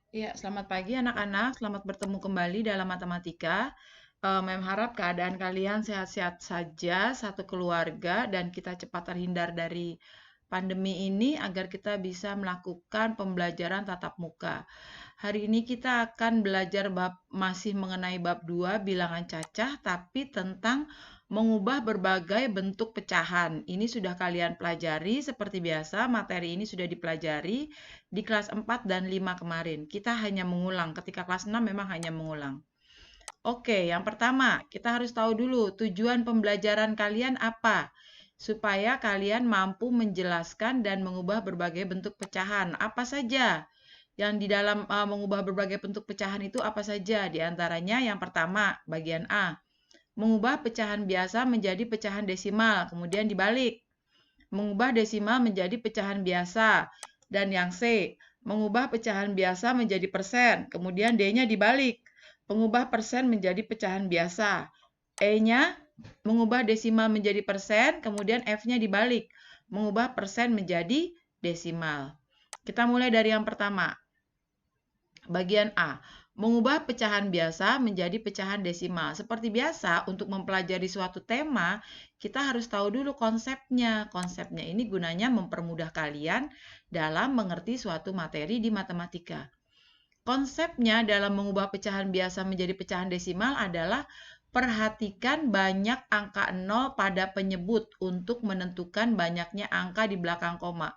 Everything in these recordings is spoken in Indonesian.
Ya, selamat pagi anak-anak. Selamat bertemu kembali dalam matematika. Mem harap keadaan kalian sehat-sehat saja, satu keluarga, dan kita cepat terhindar dari pandemi ini agar kita bisa melakukan pembelajaran tatap muka. Hari ini kita akan belajar masih mengenai bab 2 bilangan cacah, tapi tentang mengubah berbagai bentuk pecahan. Ini sudah kalian pelajari seperti biasa, materi ini sudah dipelajari di kelas 4 dan 5 kemarin. Kita hanya mengulang, ketika kelas 6 memang hanya mengulang. Oke, yang pertama, kita harus tahu dulu tujuan pembelajaran kalian apa, supaya kalian mampu menjelaskan dan mengubah berbagai bentuk pecahan. Apa saja yang di dalam mengubah berbagai bentuk pecahan itu apa saja? Di antaranya yang pertama, bagian A, mengubah pecahan biasa menjadi pecahan desimal, kemudian dibalik. Mengubah desimal menjadi pecahan biasa. Dan yang C, mengubah pecahan biasa menjadi persen, kemudian D-nya dibalik. Mengubah persen menjadi pecahan biasa. E-nya mengubah desimal menjadi persen, kemudian F-nya dibalik. Mengubah persen menjadi desimal. Kita mulai dari yang pertama. Bagian A, mengubah pecahan biasa menjadi pecahan desimal. Seperti biasa, untuk mempelajari suatu tema, kita harus tahu dulu konsepnya. Konsepnya ini gunanya mempermudah kalian dalam mengerti suatu materi di matematika. Konsepnya dalam mengubah pecahan biasa menjadi pecahan desimal adalah perhatikan banyak angka 0 pada penyebut untuk menentukan banyaknya angka di belakang koma.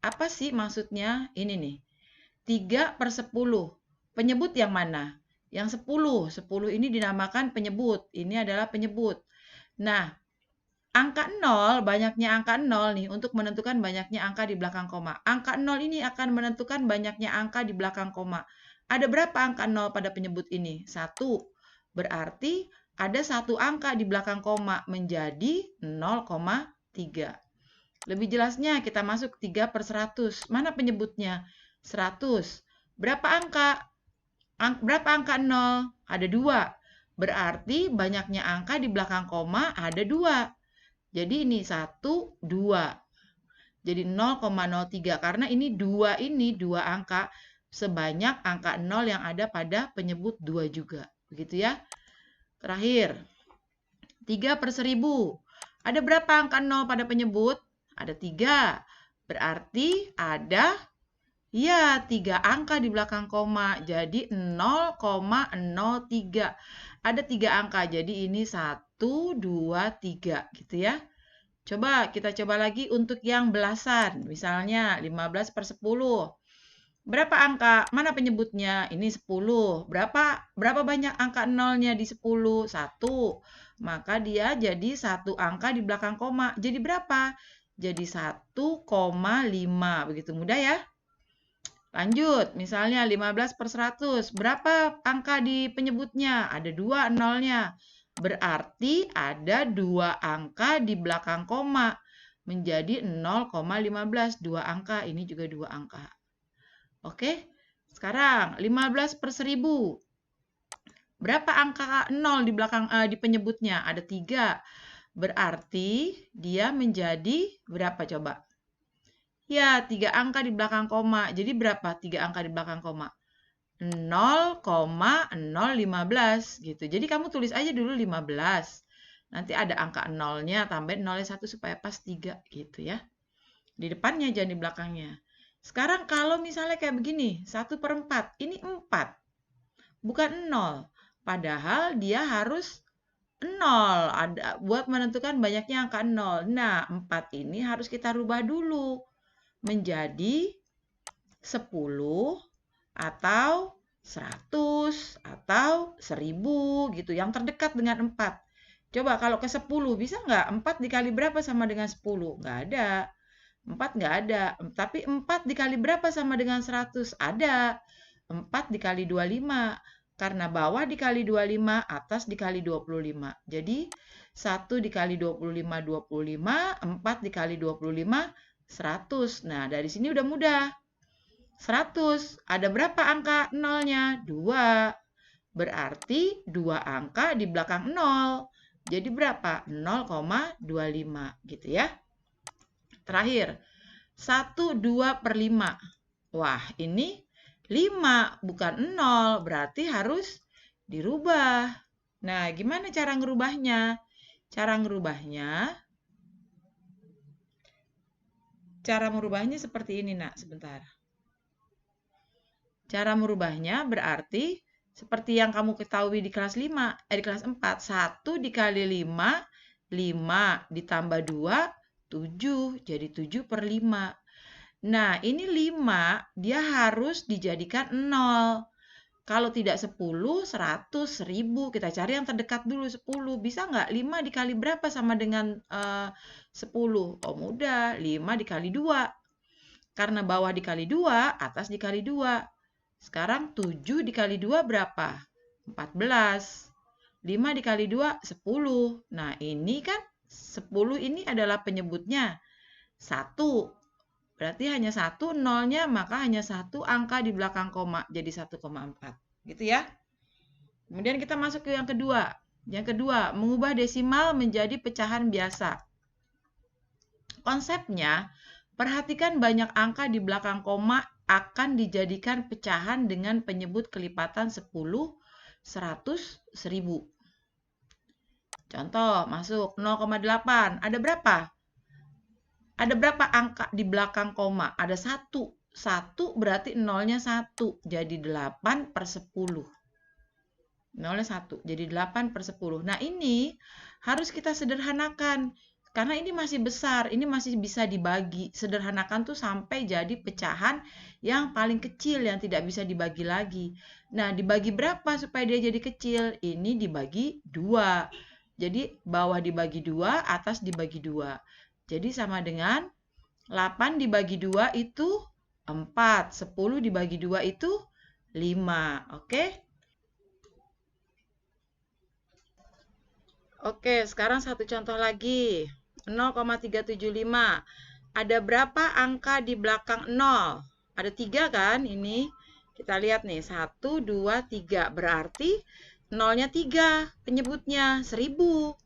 Apa sih maksudnya? Ini nih. 3/10. Penyebut yang mana? Yang 10. 10 ini dinamakan penyebut. Ini adalah penyebut. Nah, angka 0, banyaknya angka 0 nih untuk menentukan banyaknya angka di belakang koma. Angka 0 ini akan menentukan banyaknya angka di belakang koma. Ada berapa angka 0 pada penyebut ini? 1. Berarti ada satu angka di belakang koma menjadi 0,3. Lebih jelasnya kita masuk 3/100. Mana penyebutnya? 100. Berapa angka? Berapa angka 0? Ada 2. Berarti banyaknya angka di belakang koma ada 2. Jadi ini 1, 2. Jadi 0,03 karena ini 2 angka sebanyak angka 0 yang ada pada penyebut 2 juga. Begitu ya. Terakhir, 3/1000. Ada berapa angka 0 pada penyebut? Ada 3. Berarti ada ya 3 angka di belakang koma. Jadi 0,03. Ada 3 angka. Jadi ini 1, 2, 3 gitu ya. Kita coba lagi untuk yang belasan. Misalnya 15/10. Berapa angka? Mana penyebutnya? Ini 10. Berapa banyak angka nolnya di 10? 1. Maka dia jadi satu angka di belakang koma. Jadi berapa? Jadi 1,5. Begitu mudah ya. Lanjut, misalnya 15/100. Berapa angka di penyebutnya? Ada 2 nolnya. Berarti ada 2 angka di belakang koma. Menjadi 0,15. 2 angka, ini juga 2 angka. Oke, sekarang 15/1000. Berapa angka 0 di belakang di penyebutnya? Ada 3. Berarti dia menjadi berapa coba? Ya, 3 angka di belakang koma. Jadi berapa 3 angka di belakang koma? 0,015 gitu. Jadi kamu tulis aja dulu 15. Nanti ada angka 0-nya, tambahin 0-nya 1 supaya pas 3 gitu ya. Di depannya jangan di belakangnya. Sekarang kalau misalnya kayak begini, 1/4, ini 4, bukan 0. Padahal dia harus 0 buat menentukan banyaknya angka 0. Nah, 4 ini harus kita rubah dulu menjadi 10 atau 100 atau 1000 gitu, yang terdekat dengan 4. Coba kalau ke 10 bisa nggak? 4 dikali berapa sama dengan 10? Nggak ada. 4 nggak ada. Tapi 4 dikali berapa sama dengan 100? Ada. 4 dikali 25. Karena bawah dikali 25, atas dikali 25. Jadi 1 dikali 25, 25. 4 dikali 25, 100. Nah, dari sini udah mudah. 100. Ada berapa angka nolnya? 2. Berarti 2 angka di belakang 0. Jadi berapa? 0,25 gitu ya. Terakhir, 1/2/5. Wah, ini 5, bukan 0. Berarti harus dirubah. Nah, gimana cara ngerubahnya? Cara merubahnya seperti ini, Nak. Sebentar. Cara merubahnya berarti seperti yang kamu ketahui di kelas 4. 1 dikali 5, 5 ditambah 2, 7. Jadi 7/5. Nah, ini 5, dia harus dijadikan 0. Kalau tidak 10, 100, 1000. Kita cari yang terdekat dulu, 10. Bisa nggak? 5 dikali berapa sama dengan 10? Oh, mudah. 5 dikali 2. Karena bawah dikali 2, atas dikali 2. Sekarang 7 dikali 2 berapa? 14. 5 dikali 2, 10. Nah, ini kan 10 ini adalah penyebutnya 1. Berarti hanya 1 nolnya, maka hanya 1 angka di belakang koma. Jadi 1,4. Gitu ya. Kemudian kita masuk ke yang kedua. Yang kedua, mengubah desimal menjadi pecahan biasa. Konsepnya, perhatikan banyak angka di belakang koma akan dijadikan pecahan dengan penyebut kelipatan 10, 100, 1000. Contoh, masuk 0,8. Ada berapa? Ada berapa angka di belakang koma? Ada 1. 1 berarti nolnya 1. Jadi 8/10. Nolnya 1. Jadi 8/10. Nah, ini harus kita sederhanakan. Karena ini masih besar, ini masih bisa dibagi. Sederhanakan tuh sampai jadi pecahan yang paling kecil, yang tidak bisa dibagi lagi. Nah, dibagi berapa supaya dia jadi kecil? Ini dibagi 2. Jadi, bawah dibagi 2, atas dibagi 2. Jadi, sama dengan 8 dibagi 2 itu 4. 10 dibagi 2 itu 5. Oke? Oke, sekarang satu contoh lagi. 0,375. Ada berapa angka di belakang 0? Ada 3 kan ini? Kita lihat nih, 1, 2, 3. Berarti nolnya 3, penyebutnya 1000.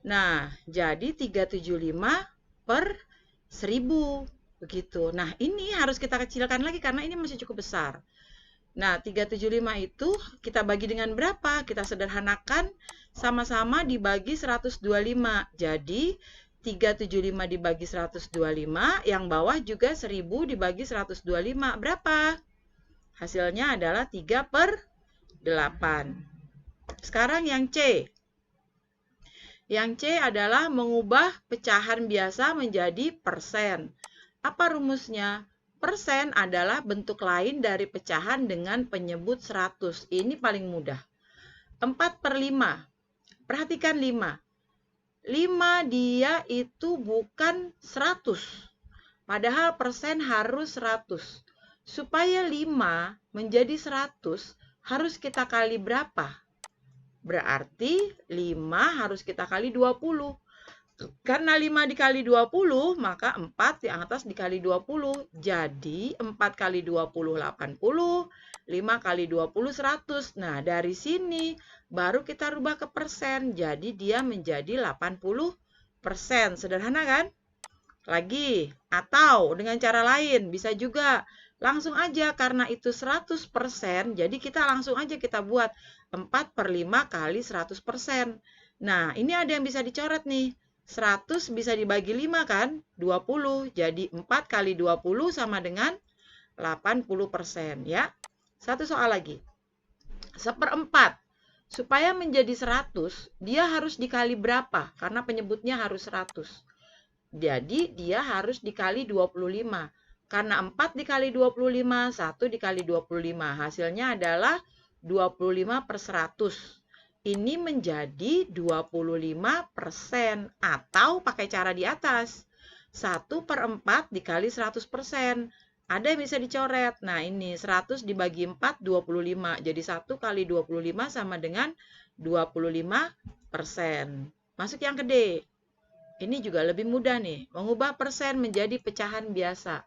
Nah, jadi 375/1000. Begitu. Nah, ini harus kita kecilkan lagi karena ini masih cukup besar. Nah, 375 itu kita bagi dengan berapa? Kita sederhanakan, sama-sama dibagi 125. Jadi, 375 dibagi 125, yang bawah juga 1000 dibagi 125. Berapa? Hasilnya adalah 3/8. Sekarang yang C. Yang C adalah mengubah pecahan biasa menjadi persen. Apa rumusnya? Persen adalah bentuk lain dari pecahan dengan penyebut 100. Ini paling mudah. 4/5. Perhatikan 5. 5 dia itu bukan 100. Padahal persen harus 100. Supaya 5 menjadi 100, harus kita kali berapa? Berarti 5 harus kita kali 20. Karena 5 dikali 20, maka 4 di atas dikali 20. Jadi 4 kali 20, 80. 5 kali 20, 100. Nah, dari sini baru kita rubah ke persen. Jadi dia menjadi 80%. Sederhana kan? Lagi, atau dengan cara lain, bisa juga. Langsung aja, karena itu 100%, jadi kita langsung aja kita buat 4/5 kali 100%. Nah, ini ada yang bisa dicoret nih. 100 bisa dibagi 5 kan? 20. Jadi 4 kali 20 sama dengan 80% ya. Satu soal lagi. 1/4. Supaya menjadi 100, dia harus dikali berapa? Karena penyebutnya harus 100. Jadi dia harus dikali 25. Karena 4 dikali 25, 1 dikali 25. Hasilnya adalah 25/100. Ini menjadi 25% atau pakai cara di atas. 1/4 dikali 100%. Ada yang bisa dicoret. Nah, ini 100 dibagi 4, 25. Jadi 1 kali 25 sama dengan 25%. Masuk yang ke D. Ini juga lebih mudah nih. Mengubah persen menjadi pecahan biasa.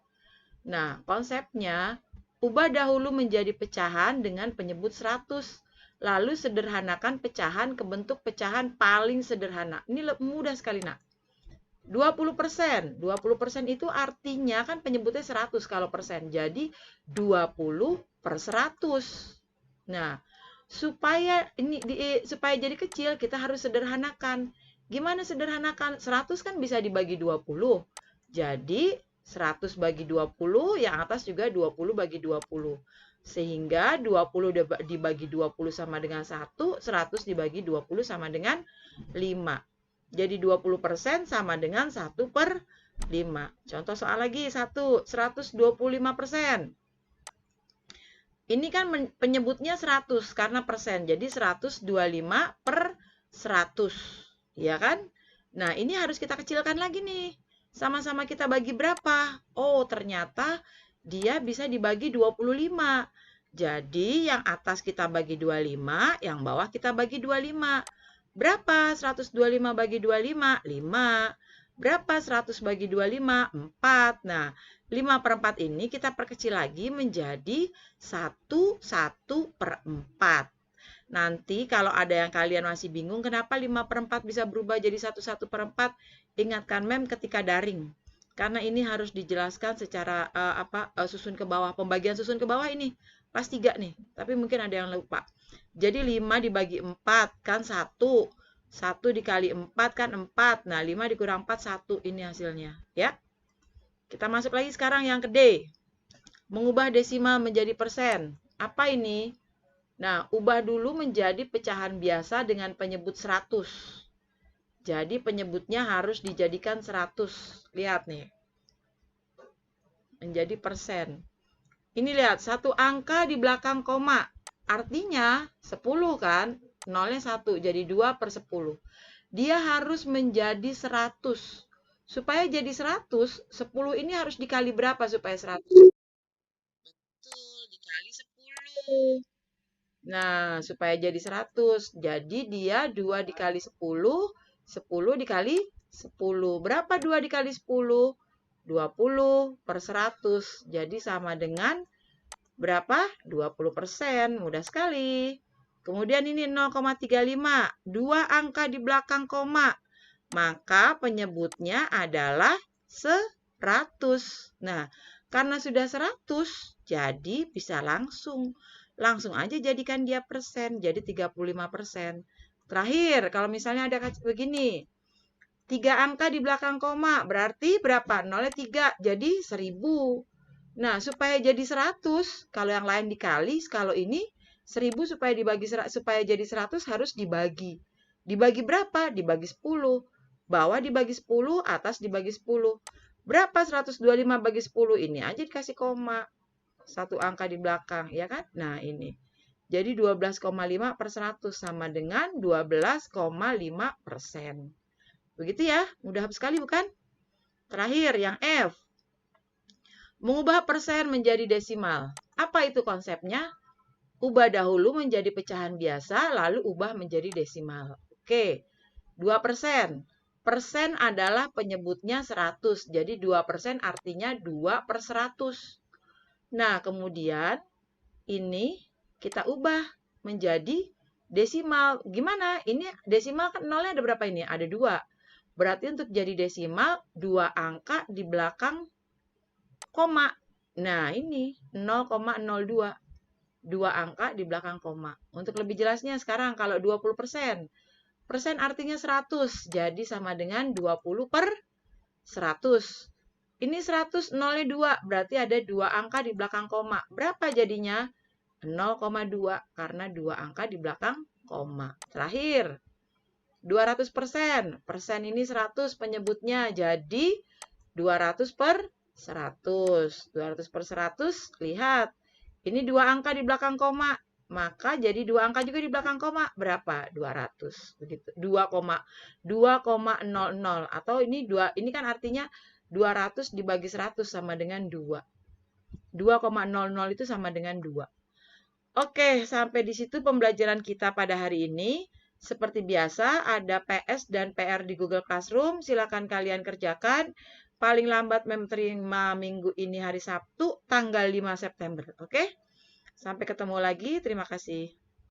Nah, konsepnya, ubah dahulu menjadi pecahan dengan penyebut 100. Lalu sederhanakan pecahan ke bentuk pecahan paling sederhana. Ini mudah sekali, nak. 20%. 20% itu artinya kan penyebutnya 100 kalau persen. Jadi 20 per 100. Nah, supaya supaya jadi kecil kita harus sederhanakan. Gimana sederhanakan? 100 kan bisa dibagi 20. Jadi 100 bagi 20, yang atas juga 20 bagi 20. Sehingga 20 dibagi 20 sama dengan 1, 100 dibagi 20 sama dengan 5. Jadi 20% sama dengan 1 per 5. Contoh soal lagi, 125%. Ini kan penyebutnya 100 karena persen. Jadi 125 per 100. Ya kan? Nah, ini harus kita kecilkan lagi nih. Sama-sama kita bagi berapa? Oh, ternyata dia bisa dibagi 25. Jadi yang atas kita bagi 25, yang bawah kita bagi 25. Berapa 125 bagi 25? 5. Berapa 100 bagi 25? 4. Nah, 5 per 4 ini kita perkecil lagi menjadi 1 per 4. Nanti kalau ada yang kalian masih bingung kenapa 5 per 4 bisa berubah jadi 1 per 4, ingatkan mem ketika daring. Karena ini harus dijelaskan secara susun ke bawah. Pembagian susun ke bawah ini kelas 3 nih, tapi mungkin ada yang lupa. Jadi 5 dibagi 4 kan 1. 1 dikali 4 kan 4. Nah, 5 dikurang 4, 1. Ini hasilnya. Ya. Kita masuk lagi sekarang yang ke D. Mengubah desimal menjadi persen. Apa ini? Nah, ubah dulu menjadi pecahan biasa dengan penyebut 100. Jadi penyebutnya harus dijadikan 100. Lihat nih. Menjadi persen. Ini lihat, satu angka di belakang koma. Artinya 10 kan? Nolnya 1, jadi 2 per 10. Dia harus menjadi 100. Supaya jadi 100, 10 ini harus dikali berapa supaya 100? Betul, dikali 10. Nah, supaya jadi 100. Jadi dia 2 dikali 10, 10 dikali 10. Berapa 2 dikali 10? 20 per 100. Jadi sama dengan berapa? 20%. Mudah sekali. Kemudian ini 0,35. 2 angka di belakang koma. Maka penyebutnya adalah 100. Nah, karena sudah 100, jadi bisa langsung aja jadikan dia persen. Jadi 35%. Terakhir, kalau misalnya ada begini. 3 angka di belakang koma. Berarti berapa? 0-nya 3. Jadi 1000. Nah, supaya jadi 100, kalau yang lain dikali, kalau ini 1000 supaya jadi 100 harus dibagi. Dibagi berapa? Dibagi 10. Bawah dibagi 10, atas dibagi 10. Berapa 125 bagi 10? Ini aja dikasih koma. Satu angka di belakang, ya kan? Nah, ini. Jadi 12,5 per 100 sama dengan 12,5%. Begitu ya, mudah sekali bukan? Terakhir, yang F. Mengubah persen menjadi desimal. Apa itu konsepnya? Ubah dahulu menjadi pecahan biasa, lalu ubah menjadi desimal. Oke, 2%. Persen adalah penyebutnya 100, jadi 2% artinya 2 per 100. Nah, kemudian ini kita ubah menjadi desimal. Gimana? Ini desimal kan nolnya ada berapa ini? Ada 2. Berarti untuk jadi desimal, 2 angka di belakang koma. Nah, ini 0,02. 2 angka di belakang koma. Untuk lebih jelasnya sekarang kalau 20%. Persen artinya 100. Jadi sama dengan 20 per 100. Ini 100, nolnya 2. Berarti ada 2 angka di belakang koma. Berapa jadinya? 0,2. Karena 2 angka di belakang koma. Terakhir. 200%. Persen ini 100 penyebutnya. Jadi 200 per 100. 200 per 100, lihat. Ini 2 angka di belakang koma. Maka jadi 2 angka juga di belakang koma. Berapa? 200. Begitu. 2,00. Atau ini kan artinya 200 dibagi 100 sama dengan 2. 2,00 itu sama dengan 2. Oke, sampai di situ pembelajaran kita pada hari ini. Seperti biasa, ada PS dan PR di Google Classroom. Silakan kalian kerjakan. Paling lambat menerima minggu ini hari Sabtu, tanggal 5 September. Oke? Sampai ketemu lagi. Terima kasih.